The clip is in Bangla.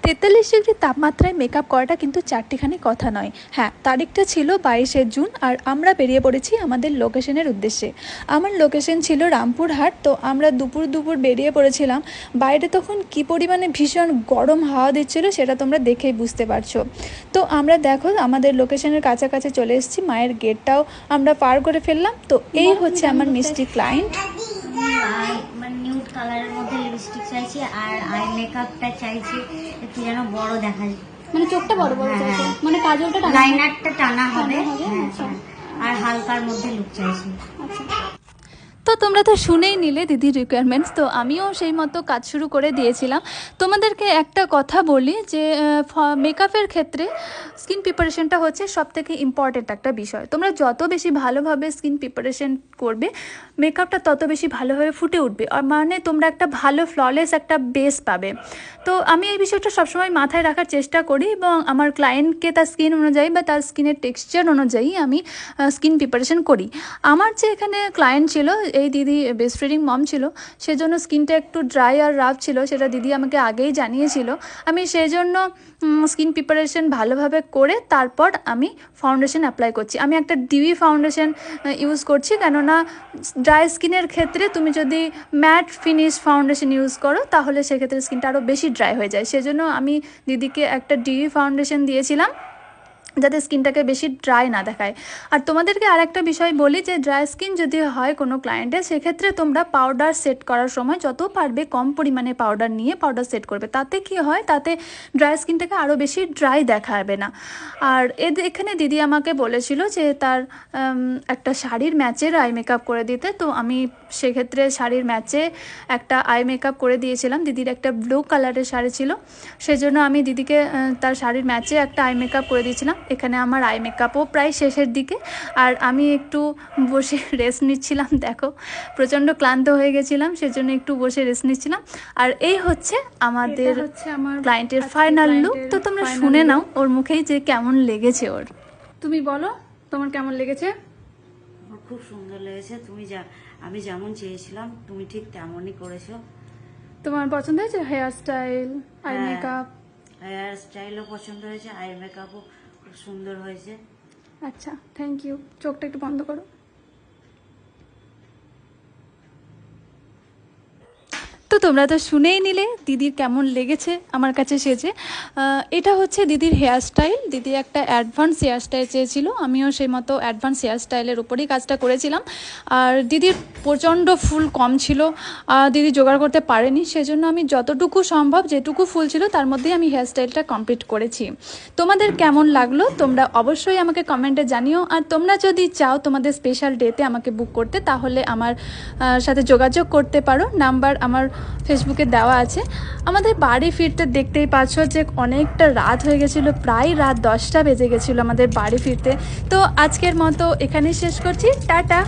43 ডিগ্রি তাপমাত্রায় মেকআপ করাটা কিন্তু চারটিখানি কথা নয়। হ্যাঁ, তারিখটা ছিল 22শে জুন আর আমরা বেরিয়ে পড়েছি আমাদের লোকেশনের উদ্দেশ্যে। আমার লোকেশন ছিল রামপুরহাট। তো আমরা দুপুর বেরিয়ে পড়েছিলাম। বাইরে তখন কী পরিমাণে ভীষণ গরম হাওয়া দিচ্ছিল সেটা তোমরা দেখেই বুঝতে পারছো। তো আমরা দেখো আমাদের লোকেশনের কাছাকাছি চলে এসেছি, মায়ের গেটটাও আমরা পার করে ফেললাম। তো এই হচ্ছে আমার মিষ্টি ক্লায়েন্ট। মানে নিউড কালারের মধ্যে লিপস্টিক চাইছি আর আই মেকআপটা চাইছি একটু যেন বড় দেখা যায়, মানে চোখটা বড় বড় চাইছে, মানে কাজলটা টানা, লাইনারটা টানা হবে। আচ্ছা। আর হালকার মধ্যে লুক চাইছি। আচ্ছা, তো তোমরা তো শুনেই নিলে দিদির রিকোয়ারমেন্টস। তো আমিও সেই মতো কাজ শুরু করে দিয়েছিলাম। তোমাদেরকে একটা কথা বলি যে মেকআপের ক্ষেত্রে স্কিন প্রিপারেশনটা হচ্ছে সবথেকে ইম্পর্টেন্ট একটা বিষয়। তোমরা যত বেশি ভালোভাবে স্কিন প্রিপারেশন করবে, মেকআপটা তত বেশি ভালোভাবে ফুটে উঠবে, আর মানে তোমরা একটা ভালো ফ্ললেস একটা বেস পাবে। তো আমি এই বিষয়টা সবসময় মাথায় রাখার চেষ্টা করি এবং আমার ক্লায়েন্টকে তার স্কিন অনুযায়ী বা তার স্কিনের টেক্সচার অনুযায়ী আমি স্কিন প্রিপারেশন করি। আমার যে এখানে ক্লায়েন্ট ছিল, এই দিদি বেস্ট ফিডিং মম ছিল, সেজন্য স্কিনটা একটু ড্রাই আর রাফ ছিল, সেটা দিদি আমাকে আগেই জানিয়েছিল। আমি সেই জন্য স্কিন প্রিপারেশন ভালোভাবে করে তারপর আমি ফাউন্ডেশন অ্যাপ্লাই করছি। আমি একটা ডিবি ফাউন্ডেশন ইউজ করছি, কেননা ড্রাই স্কিনের ক্ষেত্রে তুমি যদি ম্যাট ফিনিশ ফাউন্ডেশন ইউজ করো তাহলে সেক্ষেত্রে স্কিনটা আরও বেশি ড্রাই হয়ে যায়। সেজন্য আমি দিদিকে একটা ডিবি ফাউন্ডেশন দিয়েছিলাম যাতে স্কিনটাকে বেশি ড্রাই না দেখায়। আর তোমাদেরকে আরেকটা বিষয় বলি যে ড্রাই স্কিন যদি হয় কোনো ক্লায়েন্টের, সেক্ষেত্রে তোমরা পাউডার সেট করার সময় যত পারবে কম পরিমাণে পাউডার নিয়ে পাউডার সেট করবে। তাতে কি হয়, তাতে ড্রাই স্কিনটাকে আরও বেশি ড্রাই দেখাবে না। আর এখানে দিদি আমাকে বলেছিল যে তার একটা শাড়ির ম্যাচের আই মেকআপ করে দিতে। তো আমি সেক্ষেত্রে শাড়ির ম্যাচে একটা আই মেকআপ করে দিয়েছিলাম। দিদির একটা ব্লু কালারের শাড়ি ছিল, সেজন্য আমি দিদিকে তার শাড়ির ম্যাচে একটা আই মেকআপ করে দিয়েছিলাম। এখানে আমার আই মেকআপও প্রায় শেষের দিকে, আর আমি একটু বসে রেস্ট নিচ্ছিলাম। দেখো প্রচণ্ড ক্লান্ত হয়ে গেছিলাম, সেজন্য একটু বসে রেস্ট নিচ্ছিলাম। আর এই হচ্ছে আমার ক্লায়েন্টের ফাইনাল লুক। তো তোমরা শুনে নাও ওর মুখেই যে কেমন লেগেছে ওর। তুমি বলো তোমার কেমন লেগেছে? আমার খুব সুন্দর লেগেছে। আমি যেমন চেয়েছিলাম তুমি ঠিক তেমনই করেছো। তোমার পছন্দ হয়েছে hair style, eye makeup? Hair স্টাইলও পছন্দ হয়েছে, আই মেকআপও খুব সুন্দর হয়েছে। আচ্ছা, থ্যাংক ইউ। চোখটা একটু বন্ধ করো। তো তোমরা তো শুনেই নিলে দিদির কেমন লেগেছে আমার কাছে সেজে। এটা হচ্ছে দিদির হেয়ার স্টাইল। দিদি একটা অ্যাডভান্স হেয়ার স্টাইল চেয়েছিল, আমিও সেই মতো অ্যাডভান্স হেয়ার স্টাইলের উপরেই কাজটা করেছিলাম। আর দিদির প্রচণ্ড ফুল কম ছিল, দিদি জোগাড় করতে পারেনি, সেজন্য আমি যতটুকু সম্ভব যেটুকু ফুল ছিল তার মধ্যেই আমি হেয়ার স্টাইলটা কমপ্লিট করেছি। তোমাদের কেমন লাগলো তোমরা অবশ্যই আমাকে কমেন্টে জানিও। আর তোমরা যদি চাও তোমাদের স্পেশাল ডেতে আমাকে বুক করতে, তাহলে আমার সাথে যোগাযোগ করতে পারো। নাম্বার আমার ফেসবুকে দেওয়া আছে। আমাদের বাড়ি ফিরতে দেখতেই পাচ্ছ যে অনেকটা রাত হয়ে গেছিলো, প্রায় রাত 10টা বেজে গেছিলো আমাদের বাড়ি ফিরতে। তো আজকের মতো এখানেই শেষ করছি, টাটা।